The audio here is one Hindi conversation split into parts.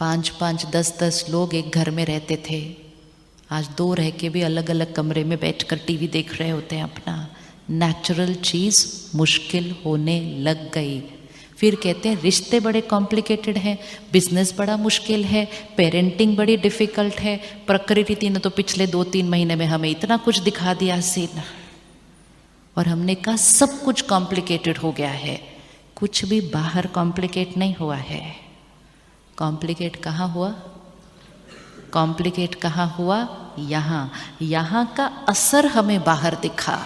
5-5, 10-10 लोग एक घर में रहते थे। आज 2 रह के भी अलग अलग कमरे में बैठकर टीवी देख रहे होते हैं अपना। नेचुरल चीज़ मुश्किल होने लग गई। फिर कहते हैं रिश्ते बड़े कॉम्प्लिकेटेड हैं, बिजनेस बड़ा मुश्किल है, पेरेंटिंग बड़ी डिफ़िकल्ट है। प्रकृति ने तो पिछले 2-3 महीने में हमें इतना कुछ दिखा दिया सीन, और हमने कहा सब कुछ कॉम्प्लिकेटेड हो गया है। कुछ भी बाहर कॉम्प्लिकेट नहीं हुआ है। कॉम्प्लिकेट कहाँ हुआ? कॉम्प्लिकेट कहाँ हुआ? यहाँ का असर हमें बाहर दिखा।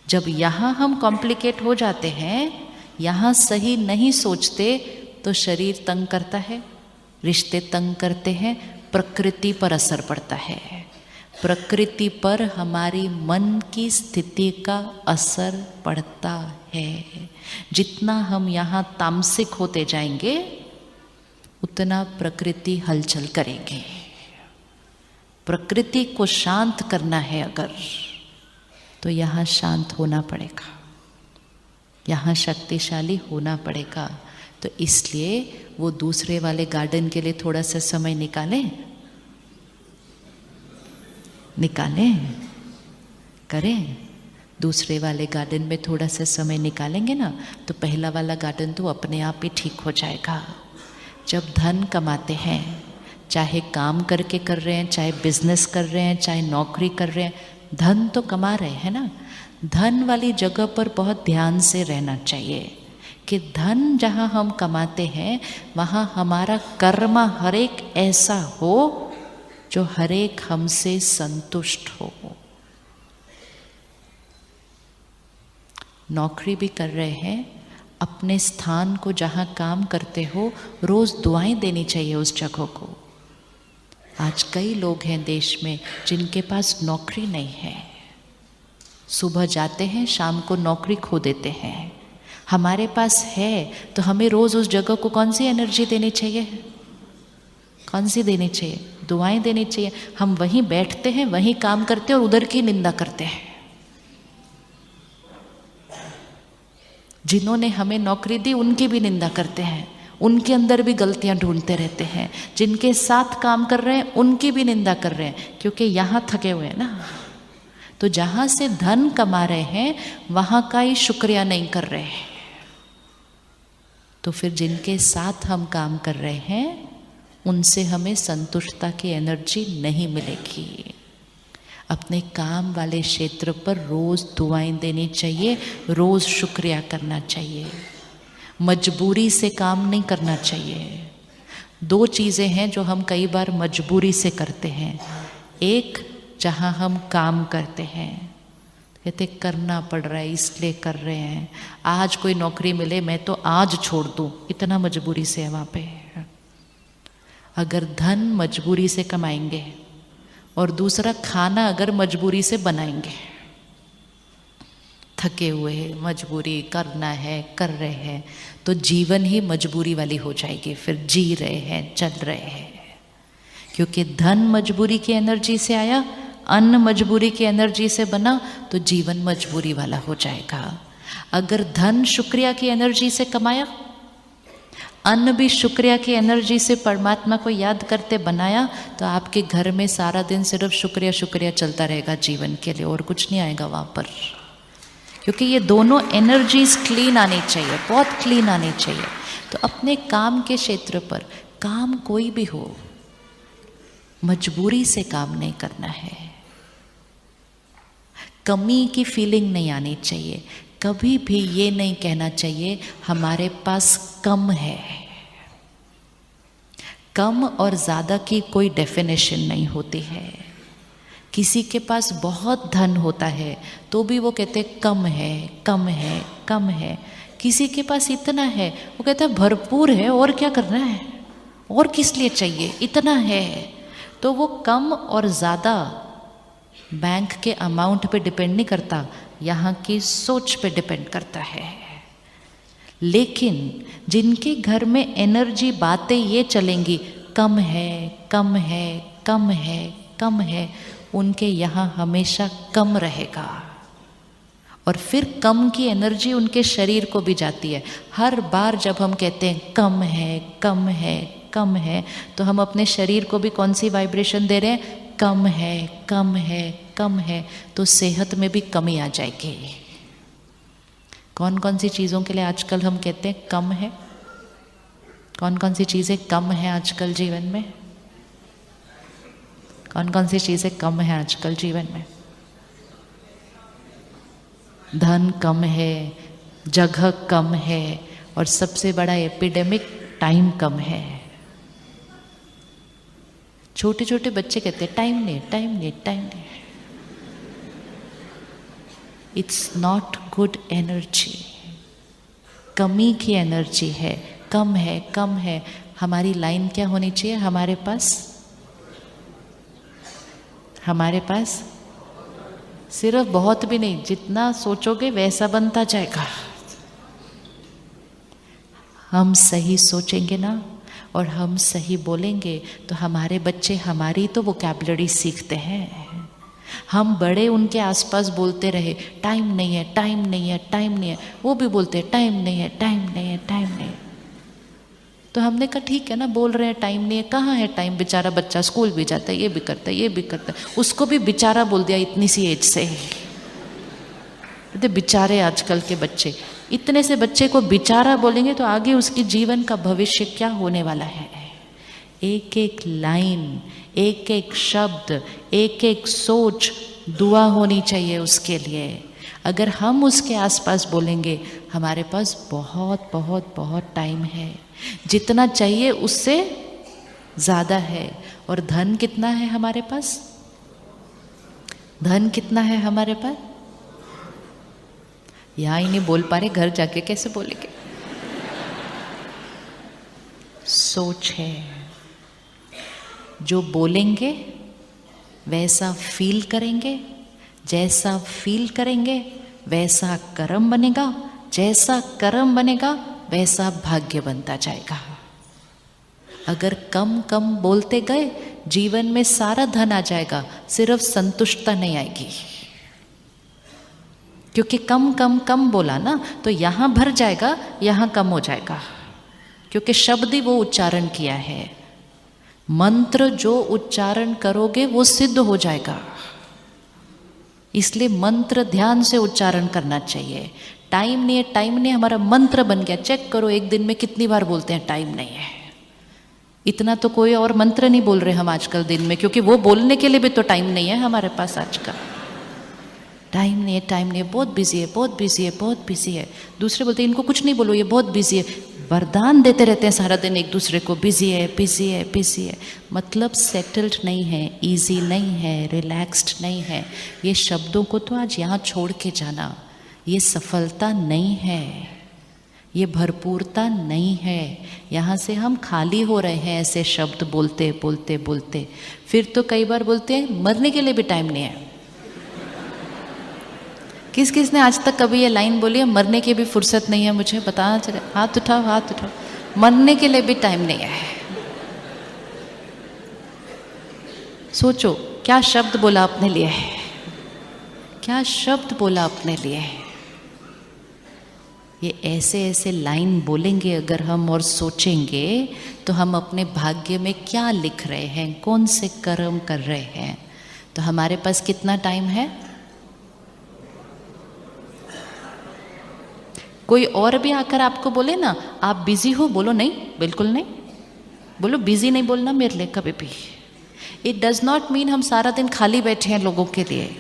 जब यहाँ हम कॉम्प्लिकेट हो जाते हैं, यहाँ सही नहीं सोचते, तो शरीर तंग करता है, रिश्ते तंग करते हैं, प्रकृति पर असर पड़ता है। प्रकृति पर हमारी मन की स्थिति का असर पड़ता है। जितना हम यहाँ तामसिक होते जाएंगे, उतना प्रकृति हलचल करेगी। प्रकृति को शांत करना है अगर, तो यहाँ शांत होना पड़ेगा, यहाँ शक्तिशाली होना पड़ेगा। तो इसलिए वो दूसरे वाले गार्डन के लिए थोड़ा सा समय निकालें करें। दूसरे वाले गार्डन में थोड़ा सा समय निकालेंगे ना, तो पहला वाला गार्डन तो अपने आप ही ठीक हो जाएगा। जब धन कमाते हैं, चाहे काम करके कर रहे हैं, चाहे बिजनेस कर रहे हैं, चाहे नौकरी कर रहे हैं, धन तो कमा रहे हैं ना। धन वाली जगह पर बहुत ध्यान से रहना चाहिए कि धन जहाँ हम कमाते हैं, वहाँ हमारा कर्म हर एक ऐसा हो जो हर एक हमसे संतुष्ट हो। नौकरी भी कर रहे हैं, अपने स्थान को जहाँ काम करते हो, रोज़ दुआएं देनी चाहिए उस जगह को। आज कई लोग हैं देश में जिनके पास नौकरी नहीं है, सुबह जाते हैं, शाम को नौकरी खो देते हैं। हमारे पास है तो हमें रोज़ उस जगह को कौन सी एनर्जी देनी चाहिए? कौन सी देनी चाहिए? दुआएं देनी चाहिए। हम वहीं बैठते हैं, वहीं काम करते हैं और उधर की निंदा करते हैं। जिन्होंने हमें नौकरी दी उनकी भी निंदा करते हैं, उनके अंदर भी गलतियां ढूंढते रहते हैं। जिनके साथ काम कर रहे हैं उनकी भी निंदा कर रहे हैं, क्योंकि यहाँ थके हुए हैं ना। तो जहाँ से धन कमा रहे हैं वहाँ का ही शुक्रिया नहीं कर रहे हैं। तो फिर जिनके साथ हम काम कर रहे हैं उनसे हमें संतुष्टता की एनर्जी नहीं मिलेगी। अपने काम वाले क्षेत्र पर रोज़ दुआएं देनी चाहिए, रोज़ शुक्रिया करना चाहिए। मजबूरी से काम नहीं करना चाहिए। 2 चीज़ें हैं जो हम कई बार मजबूरी से करते हैं। एक, जहाँ हम काम करते हैं, कहते करना पड़ रहा है इसलिए कर रहे हैं। आज कोई नौकरी मिले मैं तो आज छोड़ दूँ, इतना मजबूरी से है वहाँ पे। अगर धन मजबूरी से कमाएंगे और दूसरा खाना अगर मजबूरी से बनाएंगे, थके हुए हैं, मजबूरी करना है, कर रहे हैं, तो जीवन ही मजबूरी वाली हो जाएगी। फिर जी रहे हैं, चल रहे हैं, क्योंकि धन मजबूरी की एनर्जी से आया, अन्न मजबूरी की एनर्जी से बना, तो जीवन मजबूरी वाला हो जाएगा। अगर धन शुक्रिया की एनर्जी से कमाया, अन्न भी शुक्रिया की एनर्जी से परमात्मा को याद करते बनाया, तो आपके घर में सारा दिन सिर्फ शुक्रिया शुक्रिया चलता रहेगा जीवन के लिए, और कुछ नहीं आएगा वहाँ पर। क्योंकि ये दोनों एनर्जीज क्लीन आनी चाहिए, बहुत क्लीन आनी चाहिए। तो अपने काम के क्षेत्र पर, काम कोई भी हो, मजबूरी से काम नहीं करना है। कमी की फीलिंग नहीं आनी चाहिए। कभी भी ये नहीं कहना चाहिए हमारे पास कम है। कम और ज़्यादा की कोई डेफिनेशन नहीं होती है। किसी के पास बहुत धन होता है तो भी वो कहते कम है, कम है, कम है। किसी के पास इतना है, वो कहता है भरपूर है, और क्या करना है, और किस लिए चाहिए, इतना है। तो वो कम और ज़्यादा बैंक के अमाउंट पे डिपेंड नहीं करता, यहाँ की सोच पे डिपेंड करता है। लेकिन जिनके घर में एनर्जी बातें ये चलेंगी कम है, कम है, कम है, कम है, उनके यहाँ हमेशा कम रहेगा। और फिर कम की एनर्जी उनके शरीर को भी जाती है। हर बार जब हम कहते हैं कम है, कम है, कम है, तो हम अपने शरीर को भी कौन सी वाइब्रेशन दे रहे हैं? कम है, कम है, कम है। तो सेहत में भी कमी आ जाएगी। कौन कौन सी चीज़ों के लिए आजकल हम कहते हैं कम है? कौन कौन सी चीज़ें कम है आजकल जीवन में? कौन कौन सी चीज़ें कम है आजकल जीवन में? धन कम है, जगह कम है, और सबसे बड़ा एपिडेमिक टाइम कम है। छोटे छोटे बच्चे कहते हैं टाइम नहीं, टाइम नहीं, टाइम नहीं। इट्स नॉट गुड एनर्जी, कमी की एनर्जी है, कम है, कम है। हमारी लाइन क्या होनी चाहिए? हमारे पास सिर्फ बहुत भी नहीं, जितना सोचोगे वैसा बनता जाएगा। हम सही सोचेंगे ना और हम सही बोलेंगे तो हमारे बच्चे हमारी तो वोकैबुलरी सीखते हैं। हम बड़े उनके आसपास बोलते रहे टाइम नहीं है, टाइम नहीं है, टाइम नहीं है, वो भी बोलते हैं टाइम नहीं है, टाइम नहीं है, टाइम नहीं है। तो हमने कहा ठीक है ना, बोल रहे हैं टाइम नहीं है, कहाँ है टाइम? बेचारा बच्चा स्कूल भी जाता है, ये भी करता है, ये भी करता है, उसको भी बेचारा बोल दिया इतनी सी एज से। बेचारे आजकल के बच्चे, इतने से बच्चे को बेचारा बोलेंगे तो आगे उसके जीवन का भविष्य क्या होने वाला है? एक एक लाइन, एक एक शब्द, एक एक सोच दुआ होनी चाहिए उसके लिए। अगर हम उसके आसपास बोलेंगे हमारे पास बहुत बहुत बहुत टाइम है, जितना चाहिए उससे ज़्यादा है। और धन कितना है हमारे पास? धन कितना है हमारे पास? यहाँ ही नहीं बोल पा रहे, घर जाके कैसे बोलेंगे? सोच है, जो बोलेंगे वैसा फील करेंगे, जैसा फील करेंगे वैसा कर्म बनेगा, जैसा कर्म बनेगा वैसा भाग्य बनता जाएगा। अगर कम कम बोलते गए जीवन में सारा धन आ जाएगा, सिर्फ संतुष्टता नहीं आएगी। क्योंकि कम कम कम बोला ना, तो यहाँ भर जाएगा, यहाँ कम हो जाएगा, क्योंकि शब्द ही वो उच्चारण किया है। मंत्र जो उच्चारण करोगे वो सिद्ध हो जाएगा, इसलिए मंत्र ध्यान से उच्चारण करना चाहिए। टाइम नहीं है, टाइम नहीं है हमारा मंत्र बन गया। चेक करो एक दिन में कितनी बार बोलते हैं टाइम नहीं है। इतना तो कोई और मंत्र नहीं बोल रहे हम आजकल दिन में, क्योंकि वो बोलने के लिए भी तो टाइम नहीं है हमारे पास आजकल। टाइम नहीं है, टाइम नहीं है, बहुत बिजी है, बहुत बिजी है, बहुत बिजी है। दूसरे बोलते हैं इनको कुछ नहीं बोलो, ये बहुत बिजी है। वरदान देते रहते हैं सारा दिन एक दूसरे को, बिजी है, बिजी है, बिजी है। मतलब सेटल्ड नहीं है, इजी नहीं है, रिलैक्स्ड नहीं है। ये शब्दों को तो आज यहाँ छोड़ के जाना। ये सफलता नहीं है, ये भरपूरता नहीं है। यहाँ से हम खाली हो रहे हैं ऐसे शब्द बोलते बोलते बोलते। फिर तो कई बार बोलते हैं मरने के लिए भी टाइम नहीं है। किस किस ने आज तक कभी ये लाइन बोली है, मरने की भी फुर्सत नहीं है मुझे? बताना चले, हाथ उठाओ, हाथ उठाओ। मरने के लिए भी टाइम नहीं है। सोचो क्या शब्द बोला अपने लिए, क्या शब्द बोला अपने लिए। ये ऐसे ऐसे लाइन बोलेंगे अगर हम और सोचेंगे तो हम अपने भाग्य में क्या लिख रहे हैं, कौन से कर्म कर रहे हैं। तो हमारे पास कितना टाइम है? कोई और भी आकर आपको बोले ना आप बिजी हो, बोलो नहीं, बिल्कुल नहीं। बोलो बिजी नहीं बोलना मेरे लिए कभी भी। इट डज नॉट मीन हम सारा दिन खाली बैठे हैं लोगों के लिए।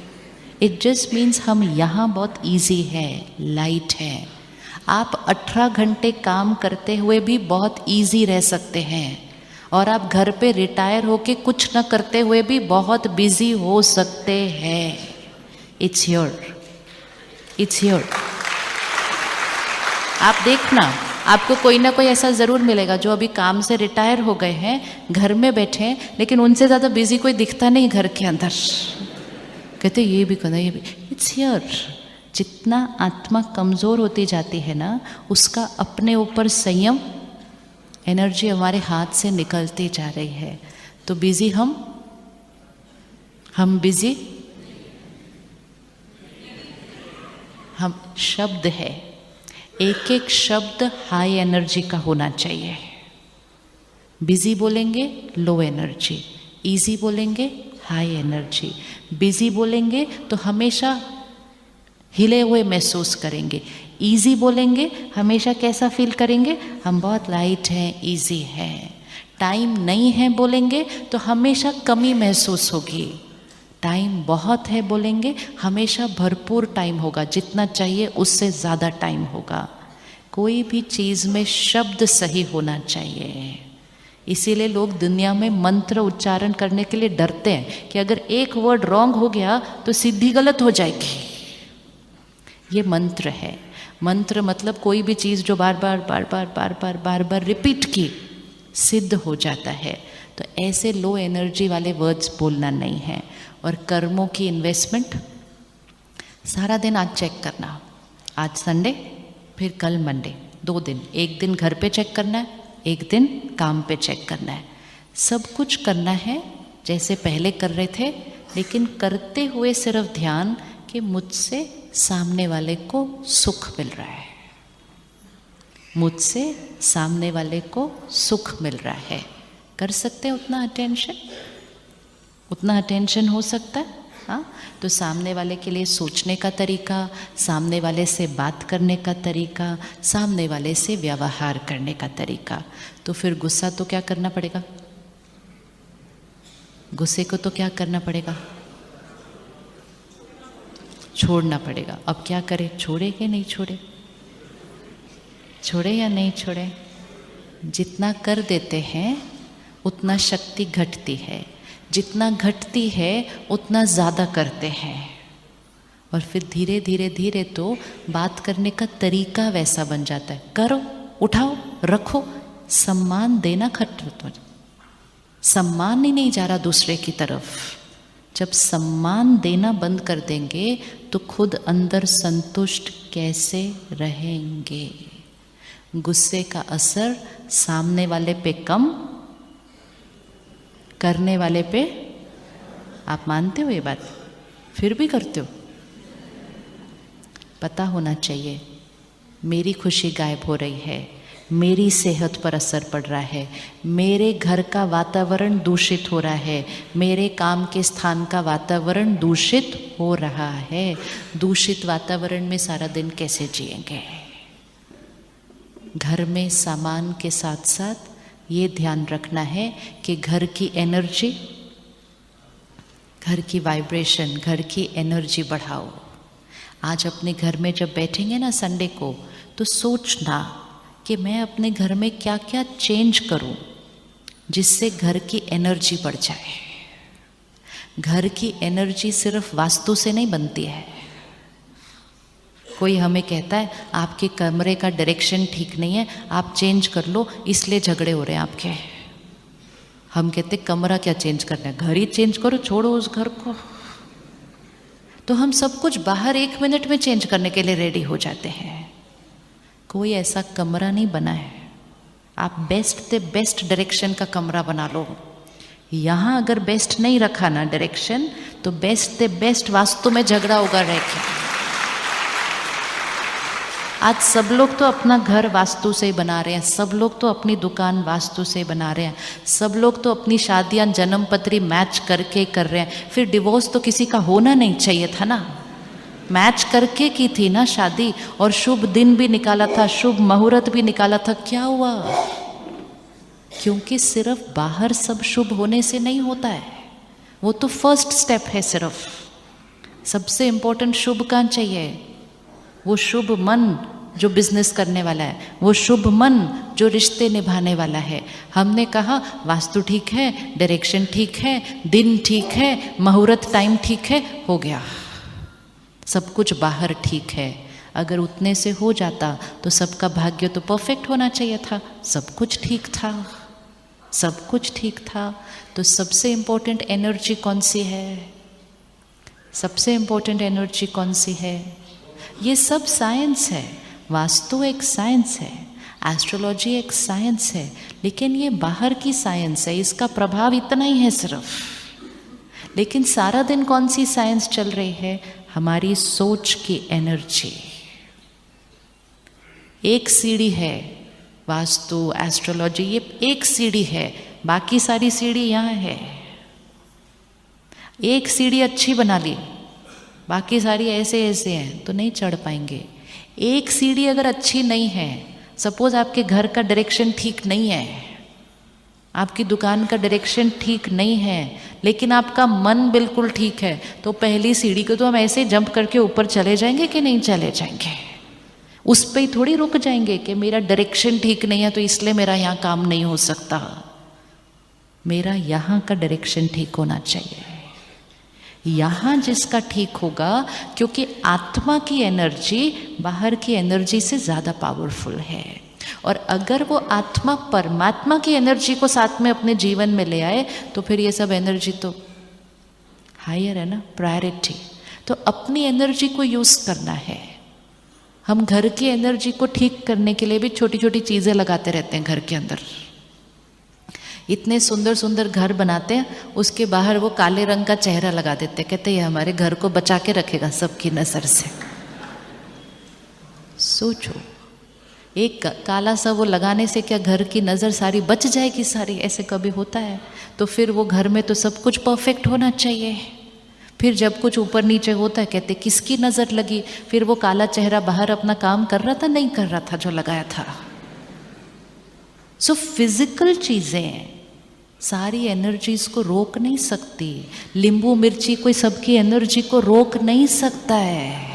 इट जस्ट मीन्स हम यहाँ बहुत इजी है, लाइट है। आप 18 घंटे काम करते हुए भी बहुत इजी रह सकते हैं, और आप घर पे रिटायर होके कुछ न करते हुए भी बहुत बिजी हो सकते हैं। It's your, it's your. आप देखना, आपको कोई ना कोई ऐसा ज़रूर मिलेगा जो अभी काम से रिटायर हो गए हैं, घर में बैठे हैं, लेकिन उनसे ज़्यादा बिजी कोई दिखता नहीं घर के अंदर। कहते ये भी करना, ये भी। It's here. जितना आत्मा कमज़ोर होती जाती है ना, उसका अपने ऊपर संयम, एनर्जी हमारे हाथ से निकलती जा रही है। तो बिजी हम बिजी, हम शब्द है। एक एक शब्द हाई एनर्जी का होना चाहिए। बिजी बोलेंगे लो एनर्जी, इजी बोलेंगे हाई एनर्जी। बिजी बोलेंगे तो हमेशा हिले हुए महसूस करेंगे, इजी बोलेंगे हमेशा कैसा फील करेंगे, हम बहुत लाइट हैं, इजी हैं। टाइम नहीं है बोलेंगे तो हमेशा कमी महसूस होगी, टाइम बहुत है बोलेंगे हमेशा भरपूर टाइम होगा, जितना चाहिए उससे ज़्यादा टाइम होगा। कोई भी चीज़ में शब्द सही होना चाहिए। इसीलिए लोग दुनिया में मंत्र उच्चारण करने के लिए डरते हैं कि अगर एक वर्ड रॉन्ग हो गया तो सिद्धि गलत हो जाएगी। ये मंत्र है। मंत्र मतलब कोई भी चीज़ जो बार बार रिपीट की सिद्ध हो जाता है। तो ऐसे लो एनर्जी वाले वर्ड्स बोलना नहीं है। और कर्मों की इन्वेस्टमेंट सारा दिन आज चेक करना, आज संडे फिर कल मंडे, 2 दिन, एक दिन घर पे चेक करना है, एक दिन काम पे चेक करना है। सब कुछ करना है जैसे पहले कर रहे थे, लेकिन करते हुए सिर्फ ध्यान कि मुझसे सामने वाले को सुख मिल रहा है, मुझसे सामने वाले को सुख मिल रहा है। कर सकते हैं उतना अटेंशन, उतना अटेंशन हो सकता है। हाँ, तो सामने वाले के लिए सोचने का तरीका, सामने वाले से बात करने का तरीका, सामने वाले से व्यवहार करने का तरीका। तो फिर गुस्सा तो क्या करना पड़ेगा, गुस्से को तो क्या करना पड़ेगा, छोड़ना पड़ेगा। अब क्या करें, छोड़े कि नहीं छोड़े, छोड़े या नहीं छोड़े। जितना कर देते हैं उतना शक्ति घटती है, जितना घटती है उतना ज़्यादा करते हैं। और फिर धीरे धीरे धीरे तो बात करने का तरीका वैसा बन जाता है, करो, उठाओ, रखो, सम्मान देना खत्म, सम्मान ही नहीं जा रहा दूसरे की तरफ। जब सम्मान देना बंद कर देंगे तो खुद अंदर संतुष्ट कैसे रहेंगे। गुस्से का असर सामने वाले पे कम, करने वाले पे, आप मानते हो ये बात, फिर भी करते हो। पता होना चाहिए मेरी खुशी गायब हो रही है, मेरी सेहत पर असर पड़ रहा है, मेरे घर का वातावरण दूषित हो रहा है, मेरे काम के स्थान का वातावरण दूषित हो रहा है। दूषित वातावरण में सारा दिन कैसे जिएंगे। घर में सामान के साथ साथ ये ध्यान रखना है कि घर की एनर्जी, घर की वाइब्रेशन, घर की एनर्जी बढ़ाओ। आज अपने घर में जब बैठेंगे ना संडे को, तो सोचना कि मैं अपने घर में क्या क्या चेंज करूं जिससे घर की एनर्जी बढ़ जाए। घर की एनर्जी सिर्फ वास्तु से नहीं बनती है। कोई हमें कहता है आपके कमरे का डायरेक्शन ठीक नहीं है, आप चेंज कर लो, इसलिए झगड़े हो रहे हैं आपके। हम कहते कमरा क्या चेंज करना है, घर ही चेंज करो, छोड़ो उस घर को। तो हम सब कुछ बाहर 1 मिनट में चेंज करने के लिए रेडी हो जाते हैं। कोई ऐसा कमरा नहीं बना है। आप बेस्ट से बेस्ट डायरेक्शन का कमरा बना लो। यहाँ अगर बेस्ट नहीं रखा ना डायरेक्शन, तो बेस्ट से बेस्ट वास्तु में झगड़ा होगा रहेगा। आज सब लोग तो अपना घर वास्तु से ही बना रहे हैं, सब लोग तो अपनी दुकान वास्तु से बना रहे हैं, सब लोग तो अपनी शादियां जन्म पत्री मैच करके कर रहे हैं। फिर डिवोर्स तो किसी का होना नहीं चाहिए था ना, मैच करके की थी ना शादी, और शुभ दिन भी निकाला था, शुभ मुहूर्त भी निकाला था। क्या हुआ? क्योंकि सिर्फ बाहर सब शुभ होने से नहीं होता है, वो तो फर्स्ट स्टेप है। सिर्फ सबसे इम्पोर्टेंट शुभ कहाँ चाहिए? वो शुभ मन जो बिजनेस करने वाला है, वो शुभ मन जो रिश्ते निभाने वाला है। हमने कहा वास्तु ठीक है, डायरेक्शन ठीक है, दिन ठीक है, मुहूर्त टाइम ठीक है, हो गया, सब कुछ बाहर ठीक है। अगर उतने से हो जाता तो सबका भाग्य तो परफेक्ट होना चाहिए था। सब कुछ ठीक था, सब कुछ ठीक था। तो सबसे इम्पोर्टेंट एनर्जी कौन सी है? सबसे इम्पोर्टेंट एनर्जी कौन सी है? ये सब साइंस है। वास्तु एक साइंस है, एस्ट्रोलॉजी एक साइंस है, लेकिन ये बाहर की साइंस है, इसका प्रभाव इतना ही है सिर्फ। लेकिन सारा दिन कौन सी साइंस चल रही है? हमारी सोच की एनर्जी। एक सीढ़ी है वास्तु, एस्ट्रोलॉजी, ये एक सीढ़ी है, बाकी सारी सीढ़ी यहाँ है। एक सीढ़ी अच्छी बना ली, बाकी सारी ऐसे ऐसे हैं तो नहीं चढ़ पाएंगे। एक सीढ़ी अगर अच्छी नहीं है, सपोज आपके घर का डायरेक्शन ठीक नहीं है, आपकी दुकान का डायरेक्शन ठीक नहीं है, लेकिन आपका मन बिल्कुल ठीक है, तो पहली सीढ़ी को तो हम ऐसे जंप करके ऊपर चले जाएंगे कि नहीं चले जाएंगे? उस पे ही थोड़ी रुक जाएंगे कि मेरा डायरेक्शन ठीक नहीं है तो इसलिए मेरा यहाँ काम नहीं हो सकता। मेरा यहाँ का डायरेक्शन ठीक होना चाहिए, यहाँ जिसका ठीक होगा, क्योंकि आत्मा की एनर्जी बाहर की एनर्जी से ज़्यादा पावरफुल है। और अगर वो आत्मा परमात्मा की एनर्जी को साथ में अपने जीवन में ले आए तो फिर ये सब एनर्जी तो हायर है ना, प्रायोरिटी। तो अपनी एनर्जी को यूज़ करना है। हम घर की एनर्जी को ठीक करने के लिए भी छोटी छोटी चीज़ें लगाते रहते हैं घर के अंदर। इतने सुंदर सुंदर घर बनाते हैं, उसके बाहर वो काले रंग का चेहरा लगा देते हैं, कहते हैं ये हमारे घर को बचा के रखेगा सबकी नज़र से। सोचो, एक काला सा वो लगाने से क्या घर की नज़र सारी बच जाएगी सारी? ऐसे कभी होता है? तो फिर वो घर में तो सब कुछ परफेक्ट होना चाहिए। फिर जब कुछ ऊपर नीचे होता है कहते किसकी नज़र लगी? फिर वो काला चेहरा बाहर अपना काम कर रहा था, नहीं कर रहा था जो लगाया था। सो फिजिकल चीज़ें सारी एनर्जीज को रोक नहीं सकती। नींबू मिर्ची कोई सबकी एनर्जी को रोक नहीं सकता है।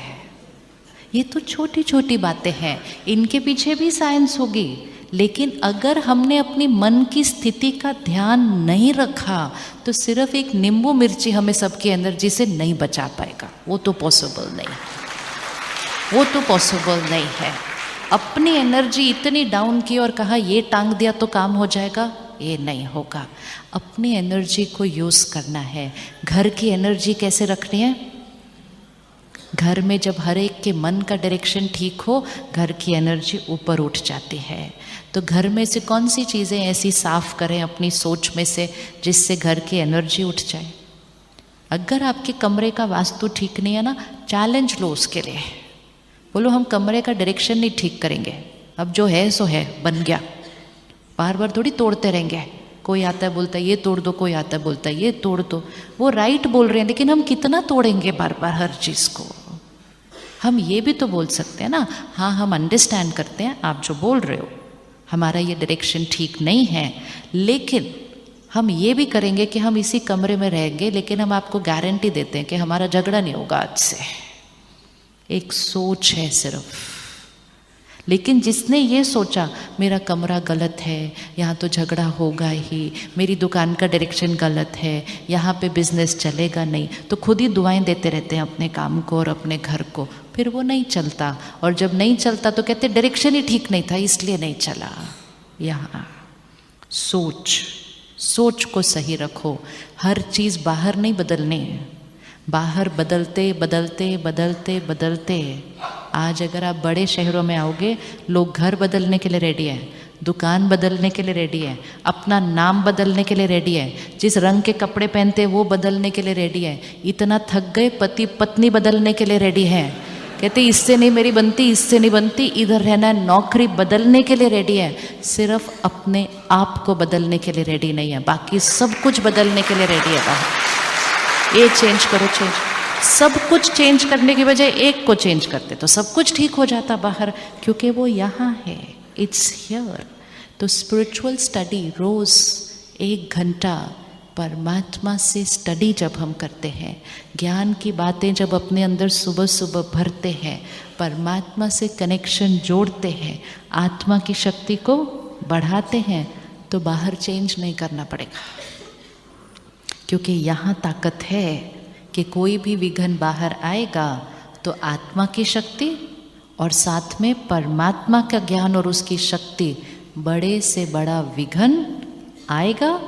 ये तो छोटी छोटी बातें हैं, इनके पीछे भी साइंस होगी, लेकिन अगर हमने अपनी मन की स्थिति का ध्यान नहीं रखा तो सिर्फ एक नींबू मिर्ची हमें सबकी एनर्जी से नहीं बचा पाएगा। वो तो पॉसिबल नहीं, वो तो पॉसिबल नहीं है। अपनी एनर्जी इतनी डाउन की और कहा ये टांग दिया तो काम हो जाएगा, ये नहीं होगा। अपनी एनर्जी को यूज़ करना है। घर की एनर्जी कैसे रखनी है? घर में जब हर एक के मन का डायरेक्शन ठीक हो, घर की एनर्जी ऊपर उठ जाती है। तो घर में से कौन सी चीज़ें ऐसी साफ करें अपनी सोच में से जिससे घर की एनर्जी उठ जाए? अगर आपके कमरे का वास्तु ठीक नहीं है ना, चैलेंज लो उसके लिए। बोलो हम कमरे का डायरेक्शन नहीं ठीक करेंगे, अब जो है सो है, बन गया। बार बार थोड़ी तोड़ते रहेंगे। कोई आता है बोलता है ये तोड़ दो, कोई आता है बोलता है ये तोड़ दो। वो राइट बोल रहे हैं, लेकिन हम कितना तोड़ेंगे बार बार हर चीज़ को? हम ये भी तो बोल सकते हैं ना, हाँ हम अंडरस्टैंड करते हैं आप जो बोल रहे हो, हमारा ये डायरेक्शन ठीक नहीं है, लेकिन हम ये भी करेंगे कि हम इसी कमरे में रहेंगे, लेकिन हम आपको गारंटी देते हैं कि हमारा झगड़ा नहीं होगा आज से। एक सोच है सिर्फ। लेकिन जिसने ये सोचा मेरा कमरा गलत है, यहाँ तो झगड़ा होगा ही, मेरी दुकान का डायरेक्शन गलत है, यहाँ पे बिजनेस चलेगा नहीं, तो खुद ही दुआएं देते रहते हैं अपने काम को और अपने घर को। फिर वो नहीं चलता, और जब नहीं चलता तो कहते डायरेक्शन ही ठीक नहीं था इसलिए नहीं चला। यहाँ सोच को सही रखो। हर चीज़ बाहर नहीं बदलनी है, बाहर बदलते बदलते बदलते बदलते। आज अगर आप बड़े शहरों में आओगे, लोग घर बदलने के लिए रेडी है, दुकान बदलने के लिए रेडी है, अपना नाम बदलने के लिए रेडी है, जिस रंग के कपड़े पहनते हैं वो बदलने के लिए रेडी है। इतना थक गए, पति पत्नी बदलने के लिए रेडी है, कहते इससे नहीं मेरी बनती, इससे नहीं बनती, इधर रहना है, नौकरी बदलने के लिए रेडी है। सिर्फ अपने आप को बदलने के लिए रेडी नहीं है, बाकी सब कुछ बदलने के लिए रेडी है। बाहर ये चेंज करो, चेंज, सब कुछ चेंज करने की बजाय एक को चेंज करते तो सब कुछ ठीक हो जाता बाहर, क्योंकि वो यहाँ है, इट्स हियर। तो स्पिरिचुअल स्टडी रोज 1 घंटा परमात्मा से स्टडी जब हम करते हैं, ज्ञान की बातें जब अपने अंदर सुबह सुबह भरते हैं, परमात्मा से कनेक्शन जोड़ते हैं, आत्मा की शक्ति को बढ़ाते हैं, तो बाहर चेंज नहीं करना पड़ेगा। क्योंकि यहाँ ताकत है कि कोई भी विघ्न बाहर आएगा तो आत्मा की शक्ति और साथ में परमात्मा का ज्ञान और उसकी शक्ति, बड़े से बड़ा विघ्न आएगा,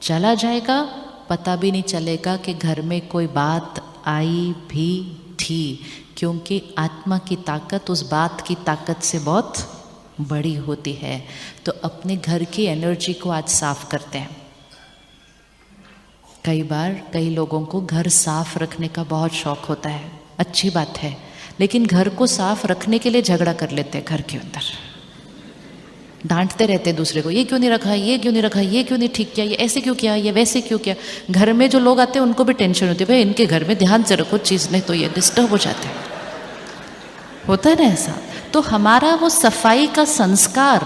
चला जाएगा, पता भी नहीं चलेगा कि घर में कोई बात आई भी थी, क्योंकि आत्मा की ताकत उस बात की ताकत से बहुत बड़ी होती है। तो अपने घर की एनर्जी को आज साफ करते हैं। कई बार कई लोगों को घर साफ रखने का बहुत शौक होता है, अच्छी बात है, लेकिन घर को साफ रखने के लिए झगड़ा कर लेते हैं घर के अंदर। डांटते रहते दूसरे को, ये क्यों नहीं रखा, ये क्यों नहीं रखा, ये क्यों नहीं ठीक किया, ये ऐसे क्यों किया, ये वैसे क्यों किया। घर में जो लोग आते हैं उनको भी टेंशन होती है, भाई इनके घर में ध्यान से रखो चीज़, नहीं तो ये डिस्टर्ब हो जाते हैं। होता है ना ऐसा। तो हमारा वो सफाई का संस्कार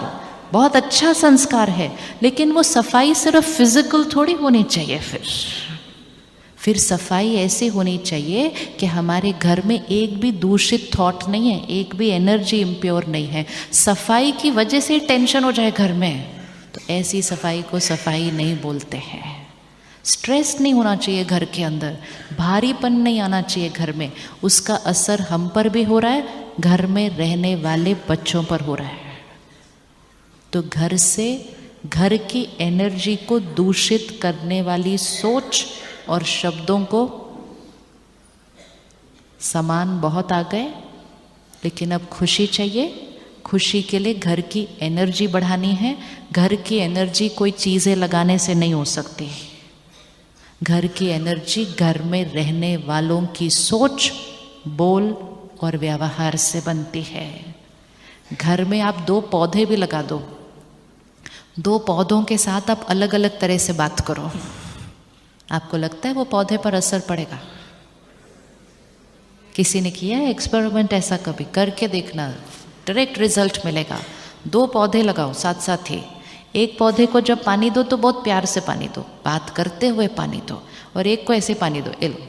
बहुत अच्छा संस्कार है, लेकिन वो सफाई सिर्फ फिजिकल थोड़ी होनी चाहिए। फिर सफाई ऐसी होनी चाहिए कि हमारे घर में एक भी दूषित थॉट नहीं है, एक भी एनर्जी इम्प्योर नहीं है। सफाई की वजह से टेंशन हो जाए घर में, तो ऐसी सफाई को सफाई नहीं बोलते हैं। स्ट्रेस नहीं होना चाहिए घर के अंदर, भारीपन नहीं आना चाहिए घर में। उसका असर हम पर भी हो रहा है, घर में रहने वाले बच्चों पर हो रहा है। तो घर से, घर की एनर्जी को दूषित करने वाली सोच और शब्दों को, सामान बहुत आ गए, लेकिन अब खुशी चाहिए। खुशी के लिए घर की एनर्जी बढ़ानी है। घर की एनर्जी कोई चीज़ें लगाने से नहीं हो सकती। घर की एनर्जी घर में रहने वालों की सोच, बोल और व्यवहार से बनती है। घर में आप 2 पौधे भी लगा दो, 2 पौधों के साथ आप अलग अलग तरह से बात करो, आपको लगता है वो पौधे पर असर पड़ेगा? किसी ने किया है एक्सपेरिमेंट ऐसा? कभी करके देखना, डायरेक्ट रिजल्ट मिलेगा। 2 पौधे लगाओ साथ साथ ही। एक पौधे को जब पानी दो तो बहुत प्यार से पानी दो, बात करते हुए पानी दो, और एक को ऐसे पानी दो, लो।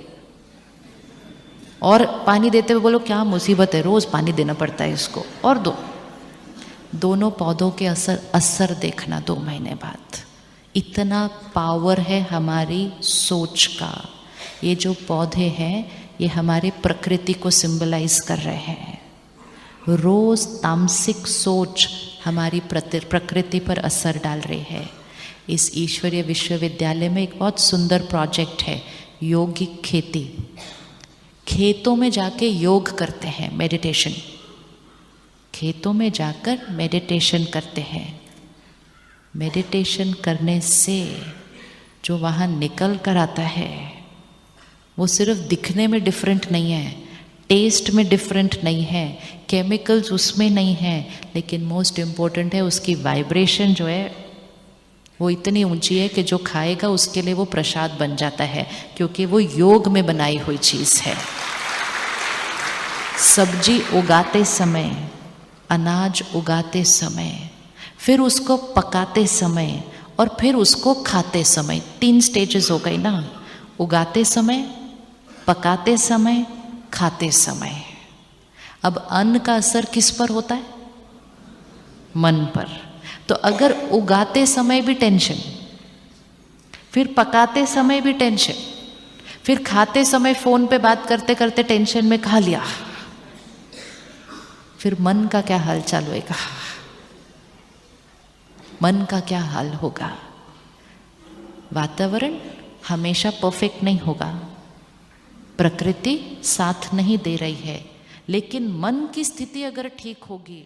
और पानी देते हुए बोलो क्या मुसीबत है, रोज पानी देना पड़ता है इसको, और दो। दोनों पौधों के असर देखना 2 महीने बाद। इतना पावर है हमारी सोच का। ये जो पौधे हैं ये हमारे प्रकृति को सिंबलाइज कर रहे हैं। रोज तामसिक सोच हमारी प्रकृति पर असर डाल रही है। इस ईश्वरीय विश्वविद्यालय में एक बहुत सुंदर प्रोजेक्ट है, योगिक खेती। खेतों में जाके योग करते हैं, मेडिटेशन। खेतों में जाकर मेडिटेशन करते हैं। मेडिटेशन करने से जो वहाँ निकल कर आता है वो सिर्फ दिखने में डिफरेंट नहीं है, टेस्ट में डिफरेंट नहीं है, केमिकल्स उसमें नहीं है, लेकिन मोस्ट इम्पोर्टेंट है उसकी वाइब्रेशन जो है वो इतनी ऊंची है कि जो खाएगा उसके लिए वो प्रसाद बन जाता है, क्योंकि वो योग में बनाई हुई चीज़ है। सब्जी उगाते समय, अनाज उगाते समय, फिर उसको पकाते समय और फिर उसको खाते समय, 3 स्टेजेस हो गई ना। उगाते समय, पकाते समय, खाते समय। अब अन्न का असर किस पर होता है? मन पर। तो अगर उगाते समय भी टेंशन, फिर पकाते समय भी टेंशन, फिर खाते समय फोन पे बात करते करते टेंशन में खा लिया, फिर मन का क्या हाल चाल होगा? मन का क्या हाल होगा? वातावरण हमेशा परफेक्ट नहीं होगा, प्रकृति साथ नहीं दे रही है, लेकिन मन की स्थिति अगर ठीक होगी